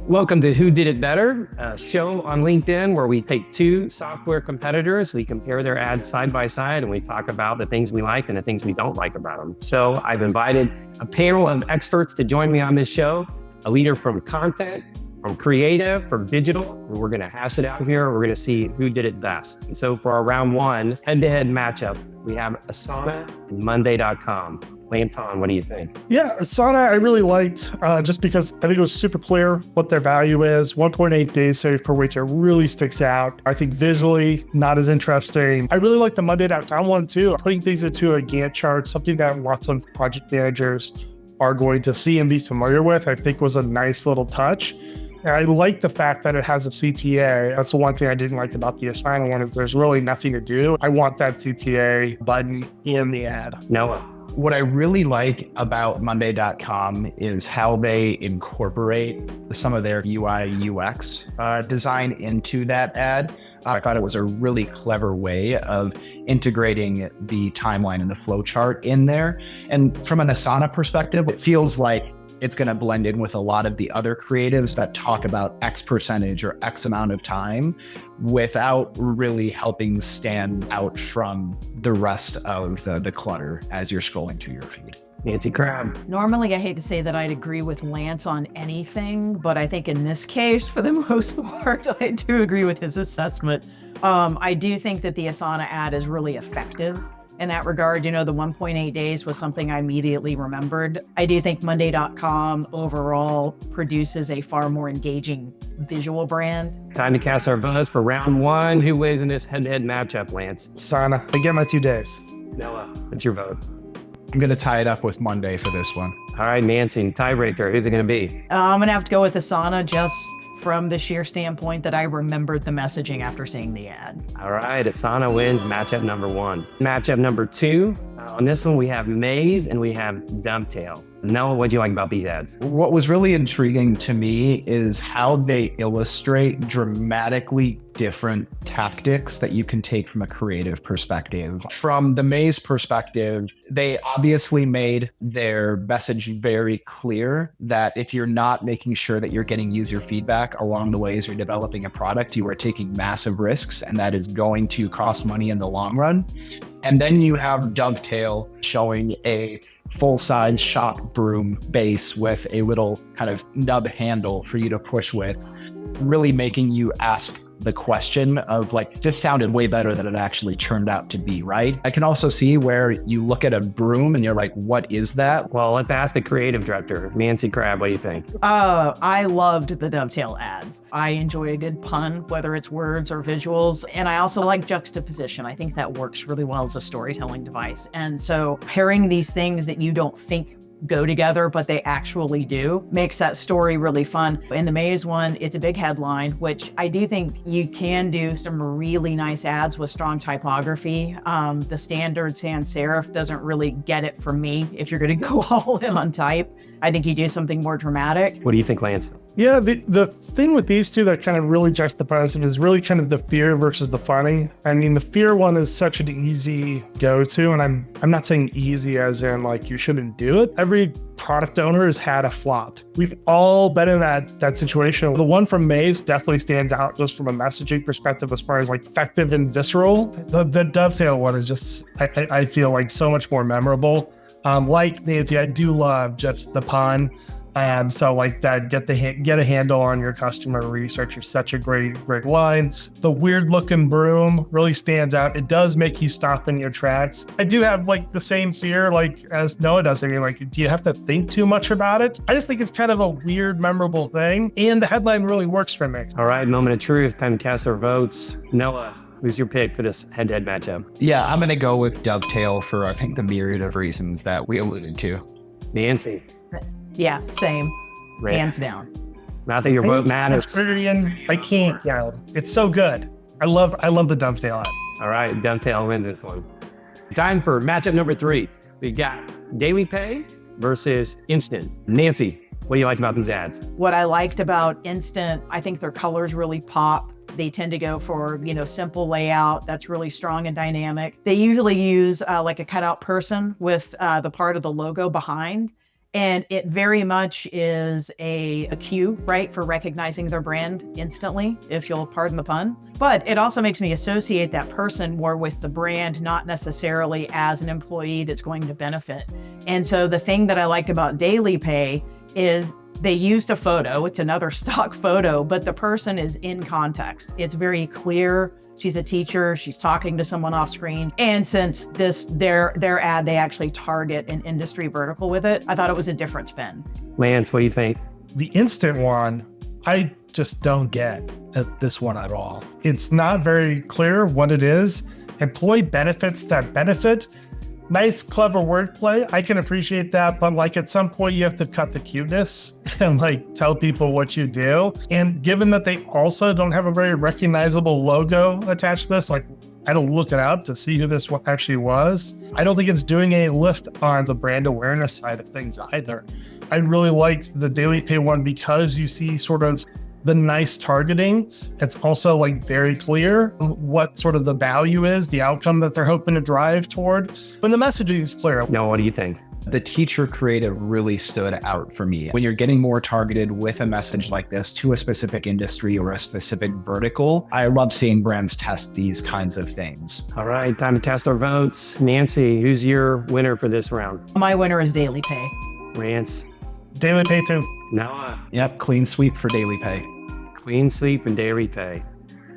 Welcome to Who Did It Better, a show on LinkedIn where we take two software competitors, we compare their ads side by side, and we talk about the things we like and the things we don't like about them. So I've invited a panel of experts to join me on this show, a leader from content, from creative, from digital. And we're going to hash it out here. We're going to see who did it best. And so for our round one head-to-head matchup, we have Asana and Monday.com. Lance, what do you think? Yeah, Asana I really liked just because I think it was super clear what their value is. 1.8 days saved per week, it really sticks out. I think visually, not as interesting. I really like the Monday.com one too. Putting things into a Gantt chart, something that lots of project managers are going to see and be familiar with, I think was a nice little touch. And I like the fact that it has a CTA. That's the one thing I didn't like about the Asana one is there's really nothing to do. I want that CTA button in the ad. Noah. What I really like about Monday.com is how they incorporate some of their UI UX design into that ad. I thought it was a really clever way of integrating the timeline and the flow chart in there. And from an Asana perspective, it feels like it's going to blend in with a lot of the other creatives that talk about X percentage or X amount of time without really helping stand out from the rest of the clutter as you're scrolling through your feed. Nancy Crabb. Normally, I hate to say that I'd agree with Lance on anything, but I think in this case, for the most part, I do agree with his assessment. I do think that the Asana ad is really effective. In that regard, the 1.8 days was something I immediately remembered. I do think Monday.com overall produces a far more engaging visual brand. Time to cast our votes for round one. Who wins in this head-to-head matchup, Lance? Asana, I get my 2 days. Noah, what's your vote? I'm going to tie it up with Monday for this one. All right, Nancy, tiebreaker. Who's it going to be? I'm going to have to go with Asana just from the sheer standpoint that I remembered the messaging after seeing the ad. All right, Asana wins matchup number one. Matchup number two, on this one we have Maze and we have Dovetail. Noah, what do you like about these ads? What was really intriguing to me is how they illustrate dramatically different tactics that you can take from a creative perspective. From the Maze perspective, they obviously made their message very clear that if you're not making sure that you're getting user feedback along the way as you're developing a product, you are taking massive risks and that is going to cost money in the long run. And then you have Dovetail showing a full-size shop broom base with a little kind of nub handle for you to push with, really making you ask the question of like, this sounded way better than it actually turned out to be, right? I can also see where you look at a broom and you're like, what is that? Well, let's ask the creative director, Nancy Crabb, what do you think? I loved the Dovetail ads. I enjoy a good pun, whether it's words or visuals. And I also like juxtaposition. I think that works really well as a storytelling device. And so pairing these things that you don't think go together, but they actually do, makes that story really fun. In the Maze one, it's a big headline, which I do think you can do some really nice ads with strong typography. The standard sans serif doesn't really get it for me if you're going to go all in on type. I think you do something more dramatic. What do you think, Lance? Yeah, the thing with these two that kind of really juxtaposition is really kind of the fear versus the funny. I mean, the fear one is such an easy go-to, and I'm not saying easy as in like you shouldn't do it. Every product owner has had a flop. We've all been in that situation. The one from Maze definitely stands out just from a messaging perspective as far as like effective and visceral. The Dovetail one is just, I feel like so much more memorable. Like Nancy, I do love just the pun. So like that, get a handle on your customer research is such a great line. The weird looking broom really stands out. It does make you stop in your tracks. I do have like the same fear like as Noah does. I mean, like, do you have to think too much about it? I just think it's kind of a weird, memorable thing. And the headline really works for me. All right, moment of truth. Time to cast our votes. Noah, who's your pick for this head-to-head matchup? Yeah, I'm going to go with Dovetail for, I think, the myriad of reasons that we alluded to. Nancy. Yeah, same. Rick. Hands down. Not that your vote matters. I can't yell. It's so good. I love the Dovetail ad. All right, Dovetail wins this one. Time for matchup number three. We got Daily Pay versus Instant. Nancy, what do you like about these ads? What I liked about Instant, I think their colors really pop. They tend to go for, simple layout that's really strong and dynamic. They usually use like a cutout person with the part of the logo behind. And it very much is a cue, right, for recognizing their brand instantly, if you'll pardon the pun. But it also makes me associate that person more with the brand, not necessarily as an employee that's going to benefit. And so the thing that I liked about DailyPay is they used a photo. It's another stock photo, but the person is in context. It's very clear. She's a teacher. She's talking to someone off screen. And since their ad, they actually target an industry vertical with it, I thought it was a different spin. Lance, what do you think? The instant one, I just don't get at this one at all. It's not very clear what it is. Employee benefits that benefit. Nice, clever wordplay. I can appreciate that, but like at some point you have to cut the cuteness and like tell people what you do. And given that they also don't have a very recognizable logo attached to this, like I had to look it up to see who this actually was. I don't think it's doing a lift on the brand awareness side of things either. I really liked the DailyPay one because you see sort of the nice targeting. It's also like very clear what sort of the value is, the outcome that they're hoping to drive toward. When the messaging is clear. No, what do you think? The teacher creative really stood out for me. When you're getting more targeted with a message like this to a specific industry or a specific vertical, I love seeing brands test these kinds of things. All right, time to test our votes. Nancy, who's your winner for this round? My winner is DailyPay. Lance, DailyPay too. Noah, Yep, clean sweep for DailyPay. Clean Sleep, and DailyPay.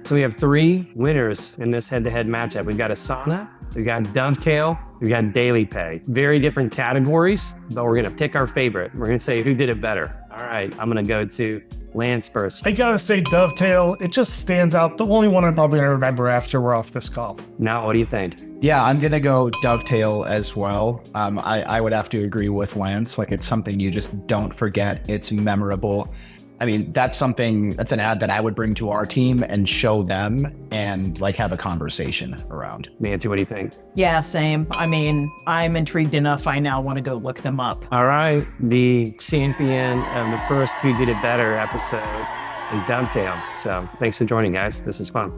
So we have 3 winners in this head-to-head matchup. We've got Asana, we've got Dovetail, we've got DailyPay. Very different categories, but we're gonna pick our favorite. We're gonna say who did it better. All right, I'm gonna go to Lance first. I gotta say Dovetail, it just stands out. The only one I'm probably gonna remember after we're off this call. Now, what do you think? Yeah, I'm gonna go Dovetail as well. I would have to agree with Lance. Like it's something you just don't forget. It's memorable. I mean, that's an ad that I would bring to our team and show them and like have a conversation around. Nancy, what do you think? Yeah, same. I mean, I'm intrigued enough. I now want to go look them up. All right, the champion of the first Who Did It Better episode is Dovetail. So thanks for joining, guys. This is fun.